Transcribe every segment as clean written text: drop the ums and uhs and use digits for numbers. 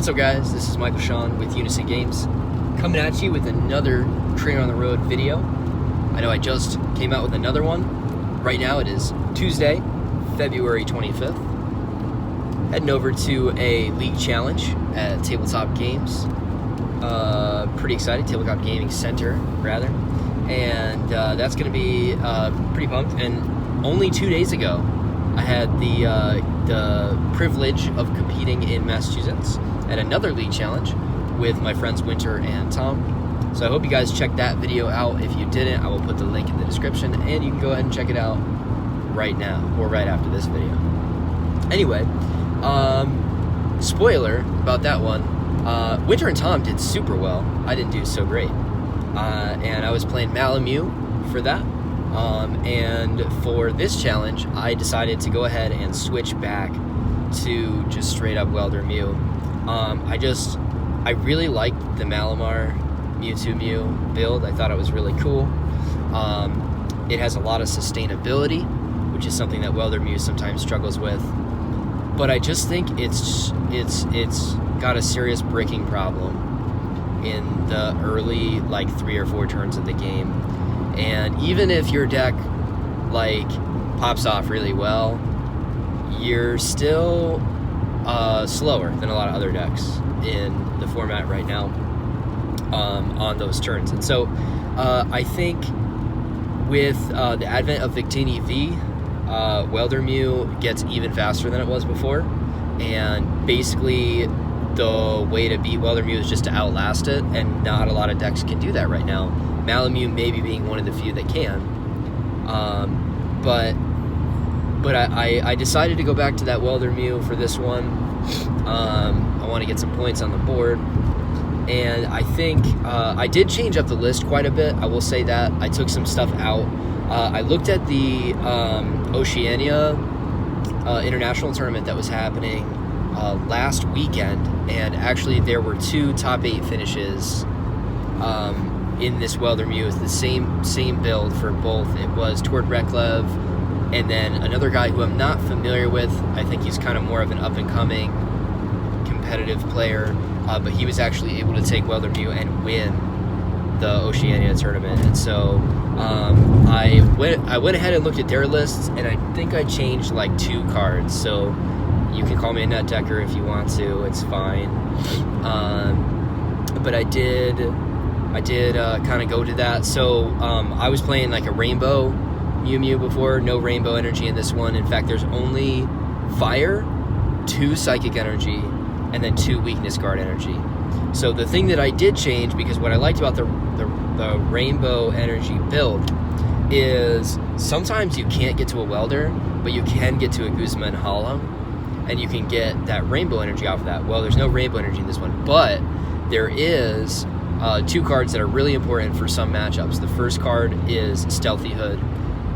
What's up, guys? This is Michael Sean with Unison Games, coming at you with another Trainer on the Road video. I know I just came out with another one. Right now it is Tuesday, February 25th. Heading over to a league challenge at Tabletop Games. Pretty excited, Tabletop Gaming Center, rather. And that's going to be pretty pumped. And only 2 days ago, I had the privilege of competing in Massachusetts at another league challenge with my friends Winter and Tom. So I hope you guys check that video out. If you didn't, I will put the link in the description, and you can go ahead and check it out right now or right after this video. Anyway, spoiler about that one. Winter and Tom did super well. I didn't do so great. And I was playing MALAMAR Mew for that. And for this challenge, I decided to go ahead and switch back to just straight up Welder Mew. I really liked the MALAMAR Mewtwo Mew build. I thought it was really cool. It has a lot of sustainability, which is something that Welder Mew sometimes struggles with. But I just think it's got a serious breaking problem in the early 3 or 4 turns of the game. And even if your deck pops off really well, you're still slower than a lot of other decks in the format right now on those turns. And so I think with the advent of Victini V, Welder Mew gets even faster than it was before. And basically the way to beat Welder Mew is just to outlast it, and not a lot of decks can do that right now. MALAMAR Mew maybe being one of the few that can. But I decided to go back to that Welder Mew for this one. I want to get some points on the board. And I think I did change up the list quite a bit. I will say that. I took some stuff out. I looked at the Oceania International Tournament that was happening last weekend, and actually there were 2 top 8 finishes in this Welder Mew. It's the same build for both. It was Tord Reklev, and then another guy who I'm not familiar with. I think he's kind of more of an up-and-coming competitive player, but he was actually able to take Welder Mew and win the Oceania tournament. And so I went ahead and looked at their lists, and I think I changed 2 cards. So you can call me a nut decker if you want to. It's fine. But I did kind of go to that. So I was playing a Rainbow Mew Mew before. No Rainbow Energy in this one. In fact, there's only Fire, 2 Psychic Energy, and then 2 Weakness Guard Energy. So the thing that I did change, because what I liked about the Rainbow Energy build is sometimes you can't get to a Welder, but you can get to a Guzma and Hala, and you can get that Rainbow Energy off of that. Well, there's no Rainbow Energy in this one, but there is 2 cards that are really important for some matchups. The first card is Stealthy Hood.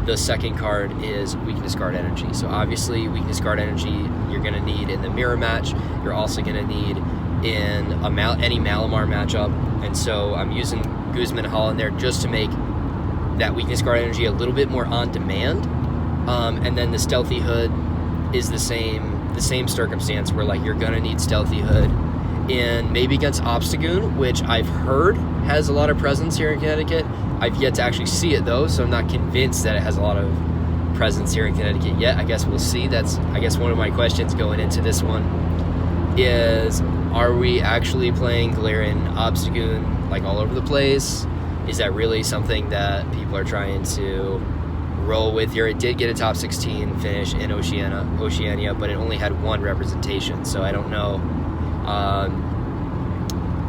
The second card is Weakness Guard Energy. So obviously Weakness Guard Energy you're going to need in the mirror match. You're also going to need in any MALAMAR matchup. And so I'm using Guzman and Hall in there just to make that Weakness Guard Energy a little bit more on demand. And then the Stealthy Hood is the same circumstance where you're going to need Stealthy Hood in maybe against Obstagoon, which I've heard has a lot of presence here in Connecticut. I've yet to actually see it though, so I'm not convinced that it has a lot of presence here in Connecticut yet. I guess we'll see. That's, I guess, one of my questions going into this one is, are we actually playing Galarian Obstagoon all over the place? Is that really something that people are trying to roll with here? It did get a top 16 finish in Oceania, but it only had 1 representation, so I don't know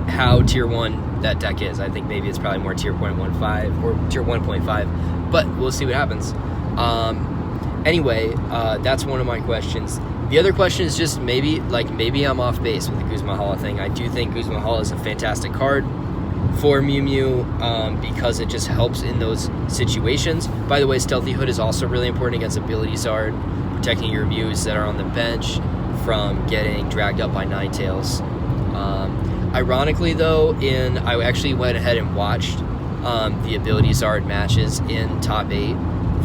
how tier 1 that deck is. I think maybe it's probably more tier 0.15 or tier 1.5, but we'll see what happens. Anyway, that's one of my questions. The other question is just maybe I'm off base with the Guzma Hala thing. I do think Guzma Hala is a fantastic card for Mew Mew because it just helps in those situations. By the way, Stealthy Hood is also really important against Ability Zard, protecting your Mews that are on the bench from getting dragged up by Ninetales. Ironically though, I actually went ahead and watched the Ability Zard matches in top 8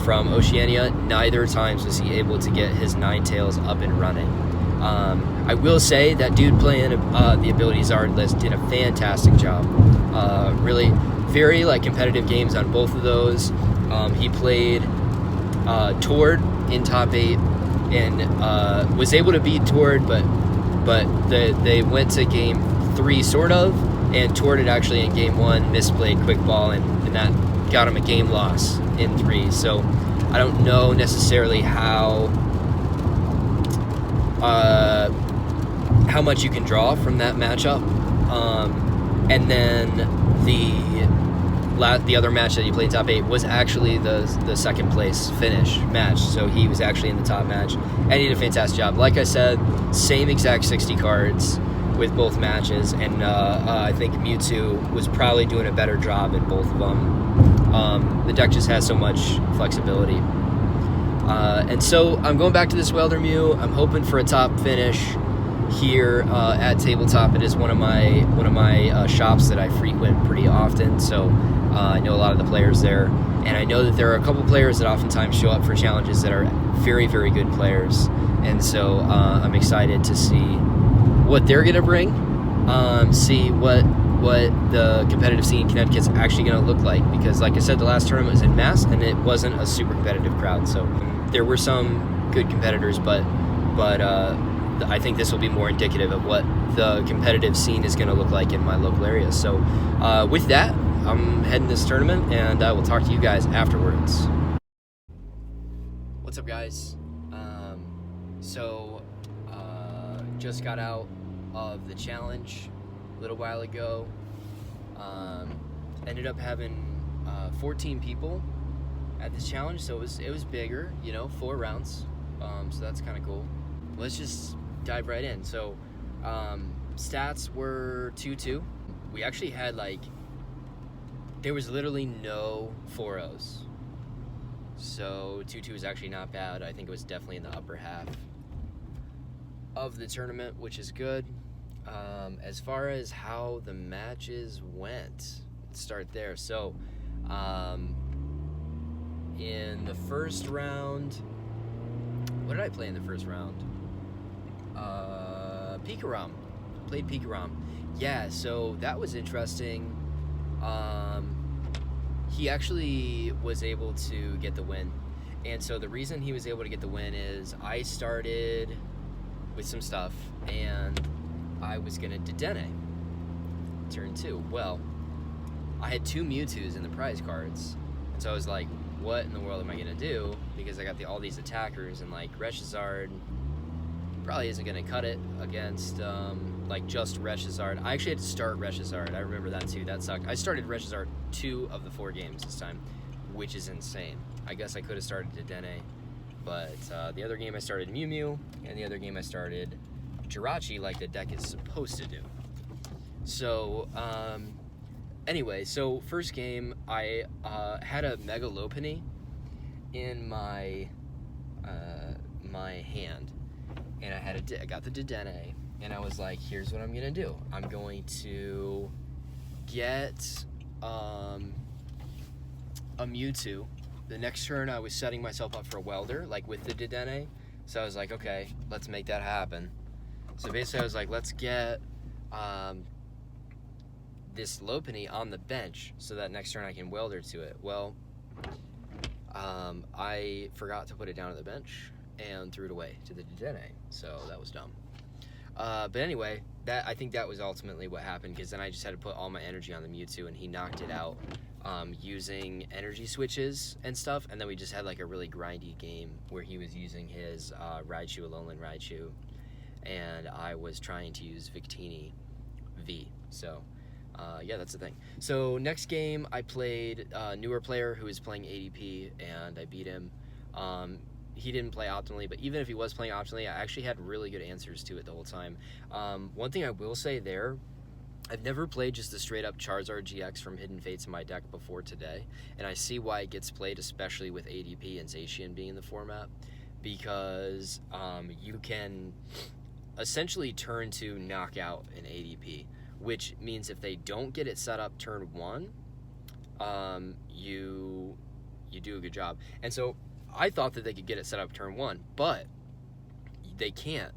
from Oceania. Neither times was he able to get his Ninetales up and running. I will say that dude playing the abilities Zard list did a fantastic job. Really very like competitive games on both of those. He played Tord in top 8 and was able to beat Tord, but they went to game 3 sort of, and Tord had actually in game 1 misplayed quick ball, and that got him a game loss in 3. So I don't know necessarily how much you can draw from that matchup. And then the other match that he played in top 8 was actually the second place finish match. So he was actually in the top match, and he did a fantastic job. Like I said, same exact 60 cards with both matches, and I think Mewtwo was probably doing a better job in both of them. The deck just has so much flexibility. And so I'm going back to this Welder Mew. I'm hoping for a top finish here at Tabletop. It is one of my shops that I frequent pretty often, so I know a lot of the players there, and I know that there are a couple players that oftentimes show up for challenges that are very, very good players, and so I'm excited to see what they're gonna bring, see what the competitive scene in Connecticut's actually gonna look like, because like I said, the last tournament was in Mass and it wasn't a super competitive crowd, so there were some good competitors, but I think this will be more indicative of what the competitive scene is going to look like in my local area. So with that, I'm heading this tournament, and I will talk to you guys afterwards. What's up, guys? Just got out of the challenge a little while ago. Ended up having 14 people at this challenge, so it was bigger, 4 rounds. So that's kind of cool. Let's just dive right in. So stats were 2-2. We actually had there was literally no 4-0s, so 2-2 is actually not bad. I think it was definitely in the upper half of the tournament, which is good. As far as how the matches went, let's start there. So in the first round, what did I play in the first round? Pikarom. Played Pikarom. Yeah, so that was interesting. He actually was able to get the win. And so the reason he was able to get the win is I started with some stuff, and I was going to Dedenne turn 2. Well, I had 2 Mewtwo's in the prize cards. And so I was like, what in the world am I going to do? Because I got all these attackers, and Reshizard probably isn't going to cut it against just Reshizard. I actually had to start Reshizard. I remember that too. That sucked. I started Reshizard 2 of the 4 games this time, which is insane. I guess I could have started Dedenne, but the other game I started Mew Mew, and the other game I started Jirachi, like the deck is supposed to do. So anyway, so first game I had a Mega Lopunny in my my hand, and I got the Dedenne, and I was like, here's what I'm gonna do. I'm going to get a Mewtwo. The next turn I was setting myself up for a Welder, with the Dedenne, so I was like, okay, let's make that happen. So basically I was like, let's get this Lopunny on the bench so that next turn I can Welder to it. Well, I forgot to put it down on the bench and threw it away to the Dedenne, so that was dumb. But anyway, I think that was ultimately what happened, because then I just had to put all my energy on the Mewtwo, and he knocked it out using energy switches and stuff, and then we just had a really grindy game where he was using his Raichu, Alolan Raichu, and I was trying to use Victini V. So yeah, that's the thing. So next game I played a newer player who was playing ADP, and I beat him. He didn't play optimally, but even if he was playing optimally, I actually had really good answers to it the whole time. One thing I will say there, I've never played just the straight up Charizard GX from Hidden Fates in my deck before today, and I see why it gets played, especially with ADP and ZACIAN being in the format, because you can essentially turn to knock out an ADP, which means if they don't get it set up turn 1, you do a good job. And so I thought that they could get it set up turn 1, but they can't,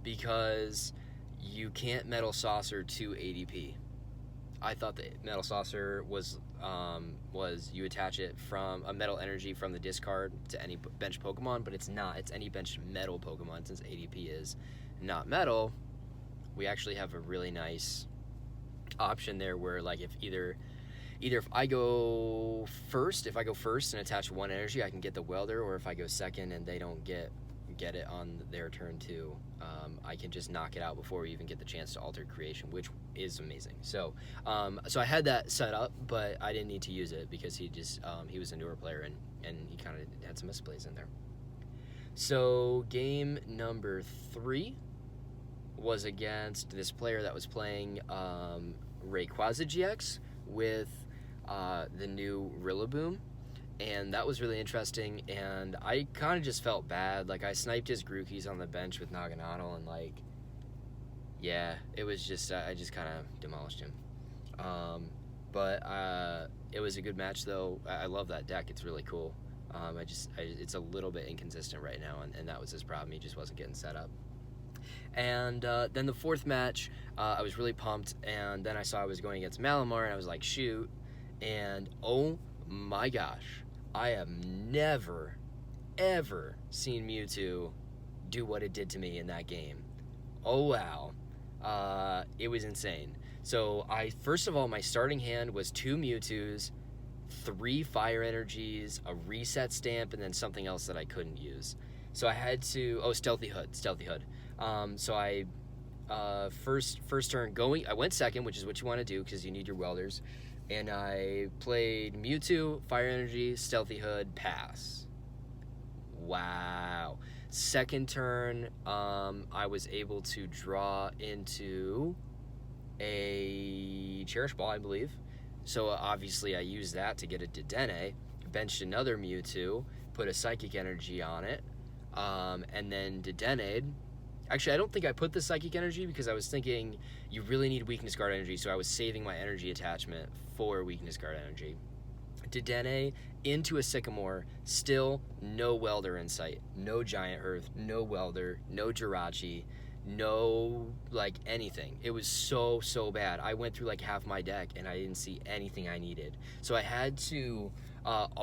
because you can't Metal Saucer to ADP. I thought that Metal Saucer was you attach it from a Metal Energy from the discard to any bench Pokemon, but it's not. It's any bench Metal Pokemon. Since ADP is not Metal, we actually have a really nice option there where, like, if either if I go first and attach one energy, I can get the Welder, or if I go second and they don't get it on their turn too, I can just knock it out before we even get the chance to alter creation, which is amazing. So I had that set up, but I didn't need to use it because he was a newer player and he kind of had some misplays in there. So game number 3 was against this player that was playing Rayquaza GX with the new Rillaboom, and that was really interesting, and I kind of just felt bad. Like, I sniped his Grookey's on the bench with Naganadel, and, like, yeah, it was just, I just kind of demolished him. But it was a good match, though. I love that deck. It's really cool. It's a little bit inconsistent right now, and that was his problem. He just wasn't getting set up. And then the 4th match, I was really pumped, and then I saw I was going against Malamar, and I was like, shoot. And oh my gosh, I have never, ever seen Mewtwo do what it did to me in that game. Oh wow, it was insane. So first of all, my starting hand was 2 Mewtwo's, 3 Fire Energies, a Reset Stamp, and then something else that I couldn't use. So I had to, Stealthy Hood. So I, first turn going, I went second, which is what you want to do because you need your Welders. And I played Mewtwo, Fire Energy, Stealthy Hood, pass. Wow. Second turn, I was able to draw into a Cherish Ball, I believe. So obviously I used that to get a Dedenne, benched another Mewtwo, put a Psychic Energy on it, and then Dedenne'd. Actually, I don't think I put the Psychic Energy because I was thinking you really need Weakness Guard Energy, so I was saving my energy attachment for Weakness Guard Energy. Dedenne into a Sycamore, still no Welder in sight. No Giant Earth, no Welder, no Jirachi, no, like, anything. It was so bad. I went through like half my deck and I didn't see anything I needed. So I had to,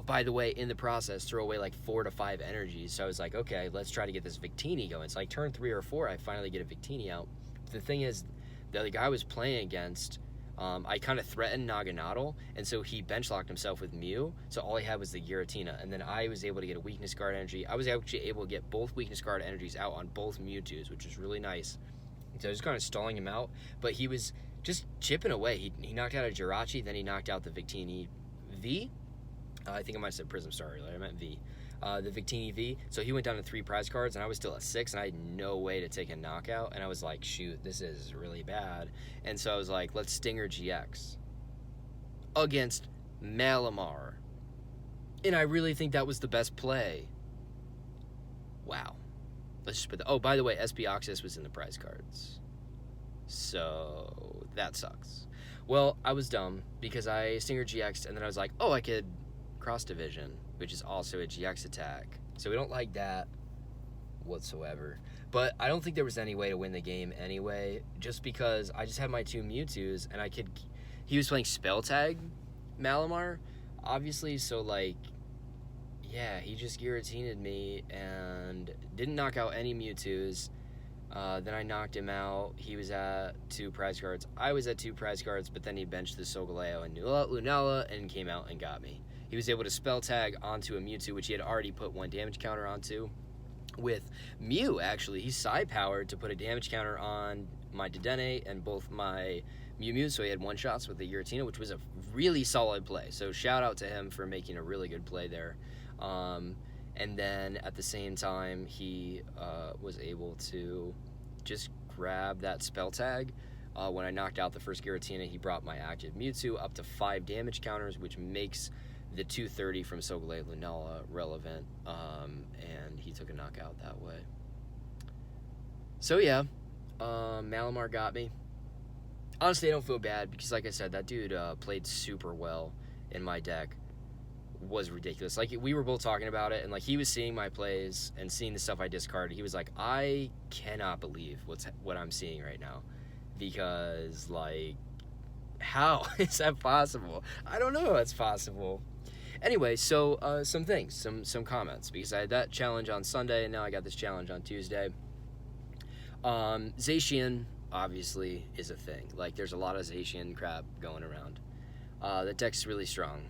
by the way, in the process, throw away like 4 to 5 energies. So I was like, okay, let's try to get this Victini going. It's like turn 3 or 4, I finally get a Victini out. The thing is, the other guy I was playing against, I kind of threatened Naganadel, and so he bench locked himself with Mew, so all he had was the Giratina, and then I was able to get a Weakness Guard Energy. I was actually able to get both Weakness Guard Energies out on both Mewtwo's, which was really nice. So I was kind of stalling him out, but he was just chipping away. He knocked out a Jirachi, then he knocked out the Victini V. I think I might have said Prism Star earlier, I meant V. The Victini V. So he went down to 3 prize cards, and I was still at 6, and I had no way to take a knockout, and I was like, shoot, this is really bad. And so I was like, let's Stinger GX against Malamar. And I really think that was the best play. Wow. Let's just put the, by the way, SP Oxys was in the prize cards. So that sucks. Well, I was dumb because I Stinger GX'd, and then I was like, I could Cross Division, which is also a GX attack. So we don't like that whatsoever. But I don't think there was any way to win the game anyway, just because I just had my 2 Mewtwo's, and he was playing Spell Tag Malamar, obviously, so like, yeah, he just guillotined me and didn't knock out any Mewtwo's. Then I knocked him out. He was at 2 prize cards. I was at 2 prize cards, but then he benched the Solgaleo and Lunala and came out and got me. He was able to Spell Tag onto a Mewtwo, which he had already put 1 damage counter onto. With Mew, actually, he's side powered to put a damage counter on my Dedenne and both my Mew Mew, so he had 1-shots with the Giratina, which was a really solid play. So shout out to him for making a really good play there. And then at the same time, he was able to just grab that Spell Tag. When I knocked out the first Giratina, he brought my active Mewtwo up to 5 damage counters, which makes the 230 from Solgaleo Lunala relevant, and he took a knockout that way. So yeah, Malamar got me. Honestly, I don't feel bad because, like I said, that dude played super well in my deck. was ridiculous. Like, we were both talking about it, and like he was seeing my plays and seeing the stuff I discarded. He was like, I cannot believe what I'm seeing right now, because like, how is that possible? I don't know how it's possible. Anyway, so some things, some comments, because I had that challenge on Sunday, and now I got this challenge on Tuesday. ZACIAN obviously is a thing. Like, there's a lot of ZACIAN crap going around. The deck's really strong.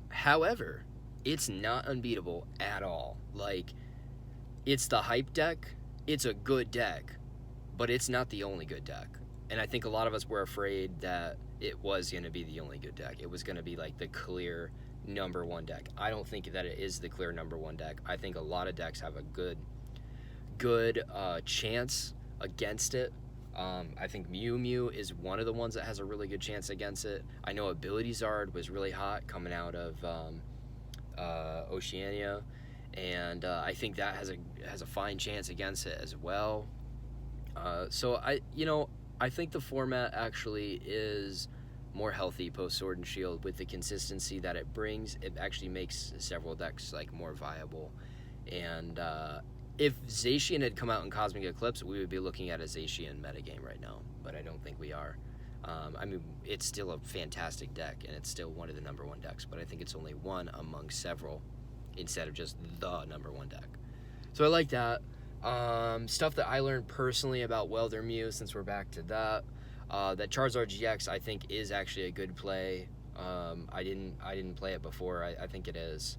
However, it's not unbeatable at all. Like, it's the hype deck. It's a good deck, but it's not the only good deck. And I think a lot of us were afraid that it was going to be the only good deck. It was going to be like the clear number one deck. I don't think that it is the clear number one deck. I think a lot of decks have a good chance against it. I think Mew Mew is one of the ones that has a really good chance against it. I know Ability Zard was really hot coming out of Oceania, and I think that has a fine chance against it as well. So I think the format actually is more healthy post Sword and Shield with the consistency that it brings. It actually makes several decks like more viable. And if ZACIAN had come out in Cosmic Eclipse, we would be looking at a ZACIAN metagame right now, but I don't think we are. I mean, it's still a fantastic deck, and it's still one of the number one decks, but I think it's only one among several instead of just the number one deck. So I like that. Stuff that I learned personally about Welder Mew, since we're back to that, that Charizard GX I think is actually a good play. I didn't play it before. I think it is.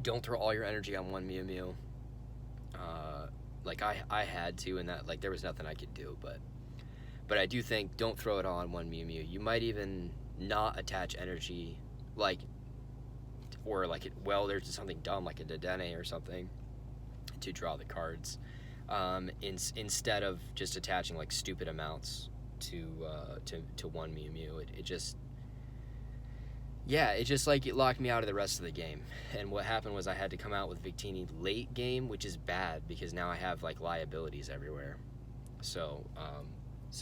Don't throw all your energy on one Mew Mew. Like I had to, and that, like, there was nothing I could do, but I do think don't throw it all on one Mew Mew. You might even not attach energy, like, or like Welder to something dumb like a Dedenne or something to draw the cards, instead of just attaching like stupid amounts to one Mew Mew. It just like it locked me out of the rest of the game. And what happened was I had to come out with Victini late game, which is bad because now I have like liabilities everywhere. So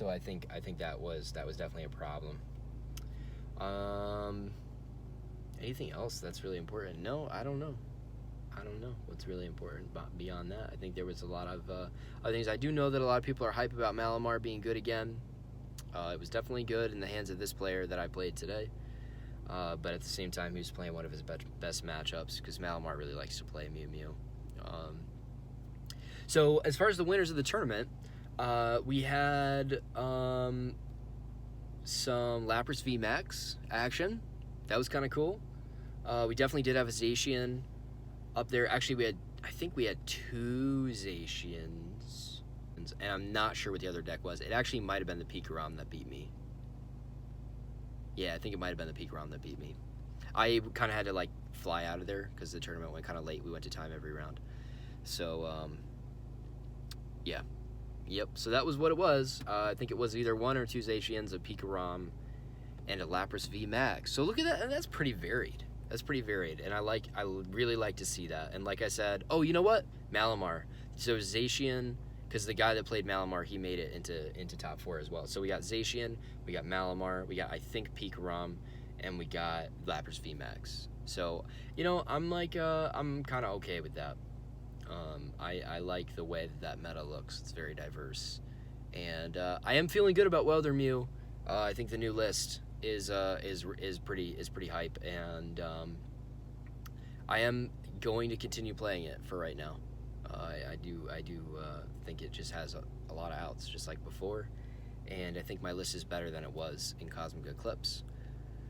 I think that was definitely a problem. Anything else that's really important? No, I don't know what's really important beyond that. I think there was a lot of other things. I do know that a lot of people are hype about Malamar being good again. It was definitely good in the hands of this player that I played today. But at the same time, he was playing one of his best matchups, because Malamar really likes to play Mew Mew. So as far as the winners of the tournament, we had some Lapras v Max action. That was kind of cool. We definitely did have a ZACIAN up there. Actually, I think we had two ZACIANs, and I'm not sure what the other deck was. It actually might have been the Pikarom that beat me. Yeah, I think it might have been the Pikarom that beat me. I kind of had to like fly out of there because the tournament went kind of late. We went to time every round. So, yeah. Yep, so that was what it was. I think it was either one or two ZACIANs, a Pikarom, and a Lapras v Max. So look at that, and that's pretty varied. And I really like to see that. And like I said, oh, you know what? Malamar. So ZACIAN, because the guy that played Malamar, he made it into top 4 as well. So we got ZACIAN, we got Malamar, we got, I think, Pikarom, and we got Lapras v Max. So, I'm like, I'm kind of okay with that. I like the way that meta looks. It's very diverse. And I am feeling good about Welder Mew. I think the new list is pretty hype, and I am going to continue playing it for right now. I do think it just has a lot of outs, just like before, and I think my list is better than it was in Cosmic Eclipse.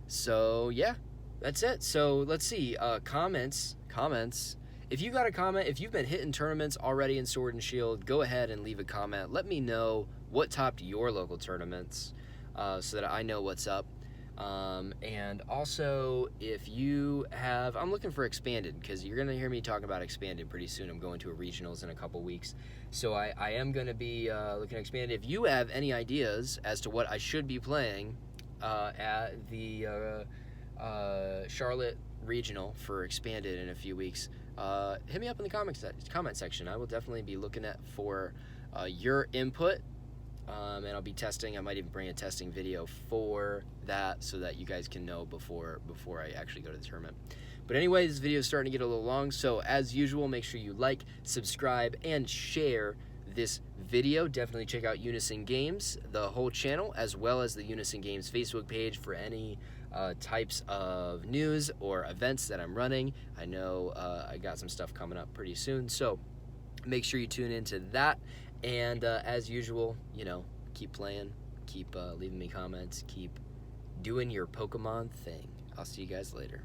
So yeah, that's it. So let's see, comments. If you got a comment, if you've been hitting tournaments already in Sword and Shield, go ahead and leave a comment. Let me know what topped your local tournaments, so that I know what's up. And also, if you have, I'm looking for Expanded, because you're going to hear me talk about Expanded pretty soon. I'm going to a regionals in a couple weeks, so I am going to be looking at Expanded. If you have any ideas as to what I should be playing at the Charlotte regional for Expanded in a few weeks, hit me up in the comment section. I will definitely be looking for your input and I'll be testing. I might even bring a testing video for that so that you guys can know before I actually go to the tournament. But anyway, this video is starting to get a little long, so as usual, make sure you like, subscribe, and share this video. Definitely check out Unison Games, the whole channel, as well as the Unison Games Facebook page for any types of news or events that I'm running. I know I got some stuff coming up pretty soon, so make sure you tune into that. And as usual, you know, keep playing, keep leaving me comments, keep doing your Pokemon thing. I'll see you guys later.